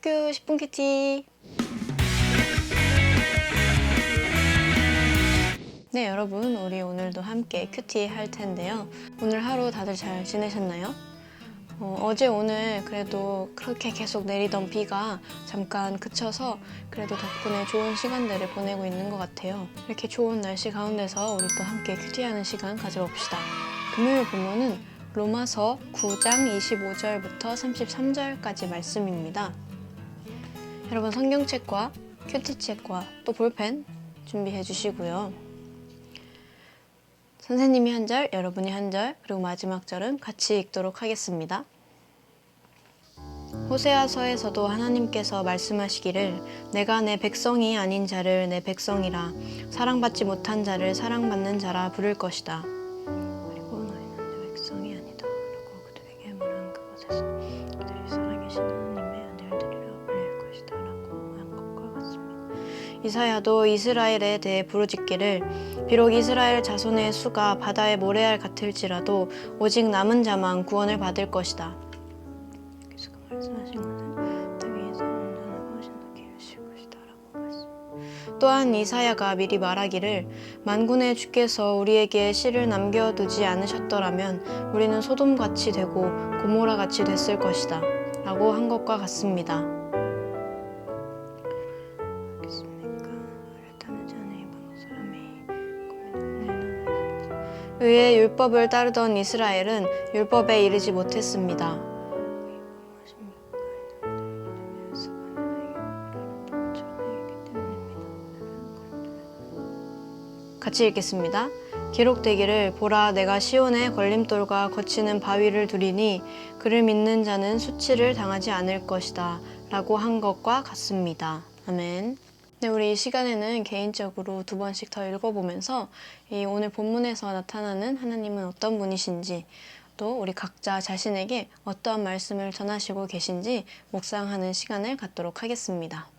큐큐 10분 큐티. 네, 여러분, 우리 오늘도 함께 큐티 할 텐데요. 오늘 하루 다들 잘 지내셨나요? 어제 오늘 그래도 그렇게 계속 내리던 비가 잠깐 그쳐서 그래도 덕분에 좋은 시간들을 보내고 있는 것 같아요. 이렇게 좋은 날씨 가운데서 우리 또 함께 큐티하는 시간 가져봅시다. 금요일 본문은 로마서 9장 25절부터 33절까지 말씀입니다. 여러분 성경책과 큐티책과 또 볼펜 준비해 주시고요. 선생님이 한 절, 여러분이 한 절, 그리고 마지막 절은 같이 읽도록 하겠습니다. 호세아서에서도 하나님께서 말씀하시기를 내가 내 백성이 아닌 자를 내 백성이라 사랑받지 못한 자를 사랑받는 자라 부를 것이다. 그리고 너희는 내 백성이 아니다 라고 그들에게 말한 그곳에서 그들이 살아계신 하나님의 아들들이라 불릴 것이다 라고 한 것과 같습니다. 이사야도 이스라엘에 대해 부르짖기를 비록 이스라엘 자손의 수가 바다의 모래알 같을지라도 오직 남은 자만 구원을 받을 것이다. 그래서 그 말씀하신 것은 땅 위에서 온전하고 훨씬 더 길으실 것이다 라고 말씀. 또한 이사야가 미리 말하기를 만군의 주께서 우리에게 씨를 남겨두지 않으셨더라면 우리는 소돔같이 되고 고모라같이 됐을 것이다 라고 한 것과 같습니다. 의의 율법을 따르던 이스라엘은 율법에 이르지 못했습니다. 같이 읽겠습니다. 기록되기를 보라 내가 시온에 걸림돌과 거치는 바위를 두리니 그를 믿는 자는 수치를 당하지 않을 것이다 라고 한 것과 같습니다. 아멘. 네, 우리 이 시간에는 개인적으로 2번씩 더 읽어보면서 이 오늘 본문에서 나타나는 하나님은 어떤 분이신지 또 우리 각자 자신에게 어떠한 말씀을 전하시고 계신지 묵상하는 시간을 갖도록 하겠습니다.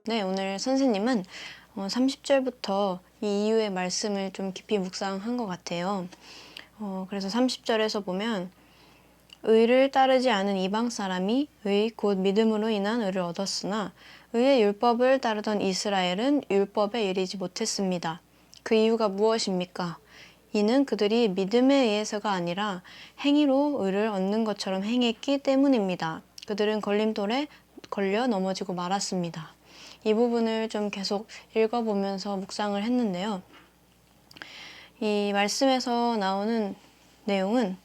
네, 오늘 선생님은 30절부터 이 이후의 말씀을 좀 깊이 묵상한 것 같아요. 그래서 30절에서 보면 의를 따르지 않은 이방 사람이 의 곧 믿음으로 인한 의를 얻었으나 의의 율법을 따르던 이스라엘은 율법에 이르지 못했습니다. 그 이유가 무엇입니까? 이는 그들이 믿음에 의해서가 아니라 행위로 의를 얻는 것처럼 행했기 때문입니다. 그들은 걸림돌에 걸려 넘어지고 말았습니다. 이 부분을 좀 계속 읽어보면서 묵상을 했는데요. 이 말씀에서 나오는 내용은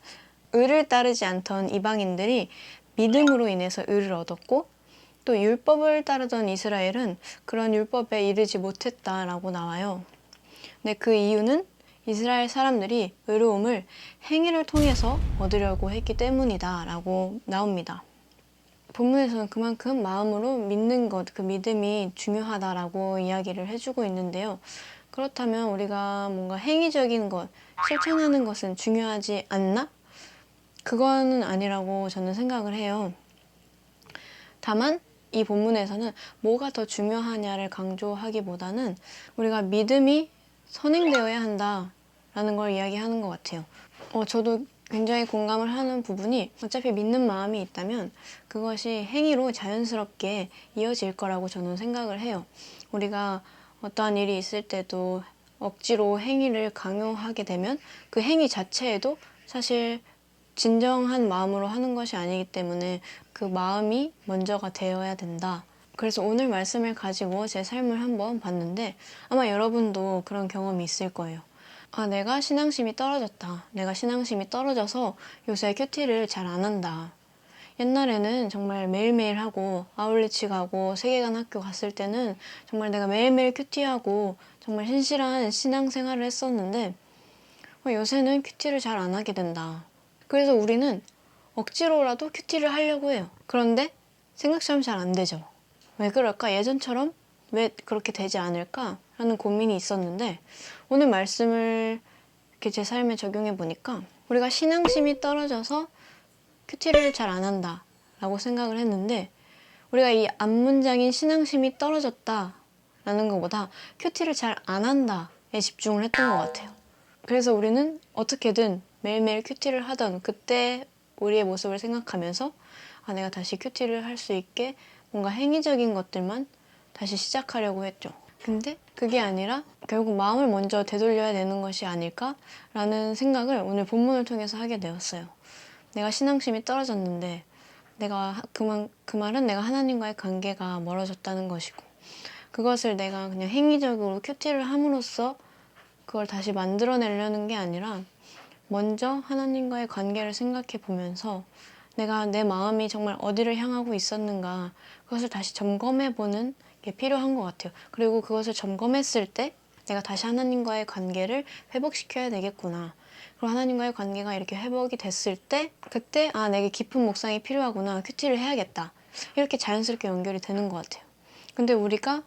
의를 따르지 않던 이방인들이 믿음으로 인해서 의를 얻었고 또 율법을 따르던 이스라엘은 그런 율법에 이르지 못했다라고 나와요. 근데 그 이유는 이스라엘 사람들이 의로움을 행위를 통해서 얻으려고 했기 때문이다 라고 나옵니다. 본문에서는 그만큼 마음으로 믿는 것, 그 믿음이 중요하다라고 이야기를 해주고 있는데요. 그렇다면 우리가 뭔가 행위적인 것, 실천하는 것은 중요하지 않나? 그거는 아니라고 저는 생각을 해요. 다만 이 본문에서는 뭐가 더 중요하냐를 강조하기보다는 우리가 믿음이 선행되어야 한다라는 걸 이야기하는 것 같아요. 저도 굉장히 공감을 하는 부분이 어차피 믿는 마음이 있다면 그것이 행위로 자연스럽게 이어질 거라고 저는 생각을 해요. 우리가 어떠한 일이 있을 때도 억지로 행위를 강요하게 되면 그 행위 자체에도 사실 진정한 마음으로 하는 것이 아니기 때문에 그 마음이 먼저가 되어야 된다. 그래서 오늘 말씀을 가지고 제 삶을 한번 봤는데 아마 여러분도 그런 경험이 있을 거예요. 내가 신앙심이 떨어졌다. 내가 신앙심이 떨어져서 요새 큐티를 잘 안 한다. 옛날에는 정말 매일매일 하고 아울리치 가고 세계관 학교 갔을 때는 정말 내가 매일매일 큐티하고 정말 신실한 신앙생활을 했었는데 요새는 큐티를 잘 안 하게 된다. 그래서 우리는 억지로라도 큐티를 하려고 해요. 그런데 생각처럼 잘 안 되죠. 왜 그럴까? 예전처럼 왜 그렇게 되지 않을까? 라는 고민이 있었는데 오늘 말씀을 이렇게 제 삶에 적용해 보니까 우리가 신앙심이 떨어져서 큐티를 잘 안 한다 라고 생각을 했는데 우리가 이 앞문장인 신앙심이 떨어졌다 라는 것보다 큐티를 잘 안 한다에 집중을 했던 것 같아요. 그래서 우리는 어떻게든 매일매일 큐티를 하던 그때 우리의 모습을 생각하면서 내가 다시 큐티를 할 수 있게 뭔가 행위적인 것들만 다시 시작하려고 했죠. 근데 그게 아니라 결국 마음을 먼저 되돌려야 되는 것이 아닐까라는 생각을 오늘 본문을 통해서 하게 되었어요. 내가 신앙심이 떨어졌는데 그 말은 내가 하나님과의 관계가 멀어졌다는 것이고 그것을 내가 그냥 행위적으로 큐티를 함으로써 그걸 다시 만들어내려는 게 아니라 먼저 하나님과의 관계를 생각해 보면서 내가 내 마음이 정말 어디를 향하고 있었는가 그것을 다시 점검해 보는 게 필요한 것 같아요. 그리고 그것을 점검했을 때 내가 다시 하나님과의 관계를 회복시켜야 되겠구나. 그리고 하나님과의 관계가 이렇게 회복이 됐을 때 그때 내게 깊은 묵상이 필요하구나. 큐티를 해야겠다. 이렇게 자연스럽게 연결이 되는 것 같아요. 근데 우리가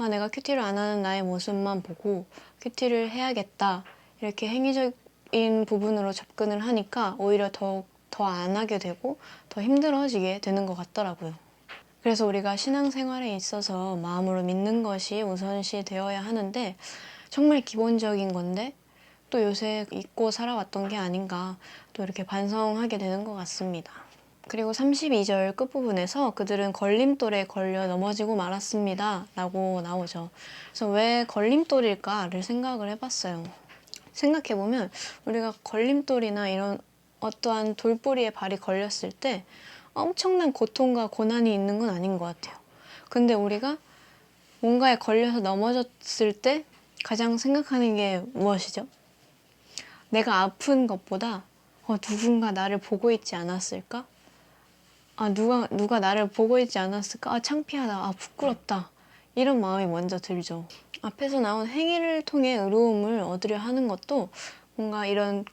내가 큐티를 안 하는 나의 모습만 보고 큐티를 해야겠다. 이렇게 행위적인 부분으로 접근을 하니까 오히려 더 안 하게 되고 더 힘들어지게 되는 것 같더라고요. 그래서 우리가 신앙생활에 있어서 마음으로 믿는 것이 우선시 되어야 하는데 정말 기본적인 건데 또 요새 잊고 살아왔던 게 아닌가 또 이렇게 반성하게 되는 것 같습니다. 그리고 32절 끝부분에서 그들은 걸림돌에 걸려 넘어지고 말았습니다 라고 나오죠. 그래서 왜 걸림돌일까를 생각을 해봤어요. 생각해보면 우리가 걸림돌이나 이런 어떠한 돌뿌리에 발이 걸렸을 때 엄청난 고통과 고난이 있는 건 아닌 것 같아요. 근데 우리가 뭔가에 걸려서 넘어졌을 때 가장 생각하는 게 무엇이죠? 내가 아픈 것보다 누군가 나를 보고 있지 않았을까? 누가 나를 보고 있지 않았을까? 창피하다. 부끄럽다. 이런 마음이 먼저 들죠. 앞에서 나온 행위를 통해 의로움을 얻으려 하는 것도 뭔가 이런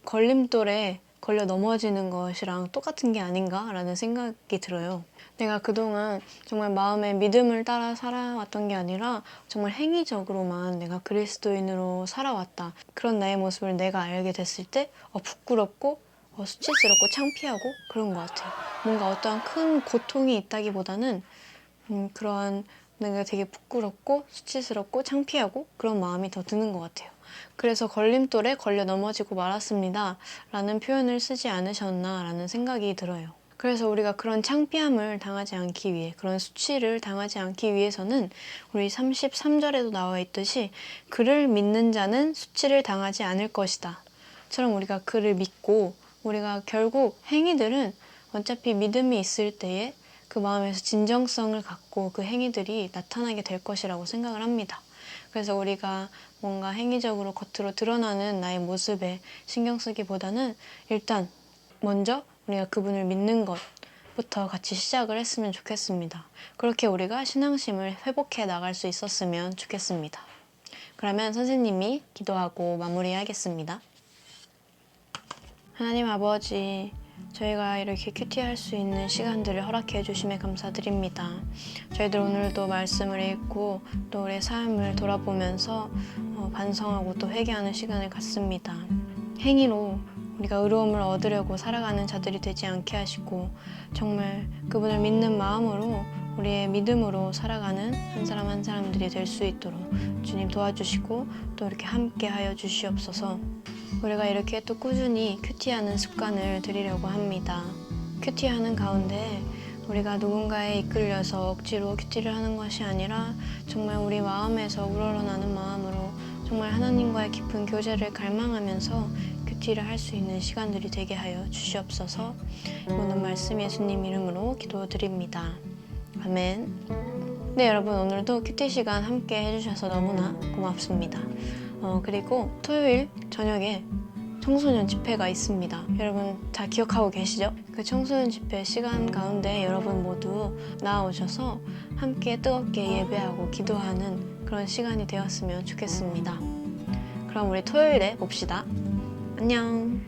걸림돌에 걸려 넘어지는 것이랑 똑같은 게 아닌가라는 생각이 들어요. 내가 그동안 정말 마음의 믿음을 따라 살아왔던 게 아니라 정말 행위적으로만 내가 그리스도인으로 살아왔다. 그런 나의 모습을 내가 알게 됐을 때 부끄럽고 수치스럽고 창피하고 그런 것 같아요. 뭔가 어떠한 큰 고통이 있다기보다는 그러한 내가 되게 부끄럽고 수치스럽고 창피하고 그런 마음이 더 드는 것 같아요. 그래서 걸림돌에 걸려 넘어지고 말았습니다 라는 표현을 쓰지 않으셨나 라는 생각이 들어요. 그래서 우리가 그런 창피함을 당하지 않기 위해 그런 수치를 당하지 않기 위해서는 우리 33절에도 나와 있듯이 그를 믿는 자는 수치를 당하지 않을 것이다 처럼 우리가 그를 믿고 우리가 결국 행위들은 어차피 믿음이 있을 때에 그 마음에서 진정성을 갖고 그 행위들이 나타나게 될 것이라고 생각을 합니다. 그래서 우리가 뭔가 행위적으로 겉으로 드러나는 나의 모습에 신경 쓰기보다는 일단 먼저 우리가 그분을 믿는 것부터 같이 시작을 했으면 좋겠습니다. 그렇게 우리가 신앙심을 회복해 나갈 수 있었으면 좋겠습니다. 그러면 선생님이 기도하고 마무리하겠습니다. 하나님 아버지, 저희가 이렇게 큐티할 수 있는 시간들을 허락해 주심에 감사드립니다. 저희들 오늘도 말씀을 읽고 또 우리의 삶을 돌아보면서 반성하고 또 회개하는 시간을 갖습니다. 행위로 우리가 의로움을 얻으려고 살아가는 자들이 되지 않게 하시고 정말 그분을 믿는 마음으로 우리의 믿음으로 살아가는 한 사람 한 사람들이 될 수 있도록 주님 도와주시고 또 이렇게 함께 하여 주시옵소서. 우리가 이렇게 또 꾸준히 큐티하는 습관을 들이려고 합니다. 큐티하는 가운데 우리가 누군가에 이끌려서 억지로 큐티를 하는 것이 아니라 정말 우리 마음에서 우러러나는 마음으로 정말 하나님과의 깊은 교제를 갈망하면서 큐티를 할 수 있는 시간들이 되게 하여 주시옵소서. 오늘 말씀 예수님 이름으로 기도드립니다. 아멘. 네, 여러분 오늘도 큐티 시간 함께 해주셔서 너무나 고맙습니다. 그리고 토요일 저녁에 청소년 집회가 있습니다. 여러분 다 기억하고 계시죠? 그 청소년 집회 시간 가운데 여러분 모두 나와오셔서 함께 뜨겁게 예배하고 기도하는 그런 시간이 되었으면 좋겠습니다. 그럼 우리 토요일에 봅시다. 안녕.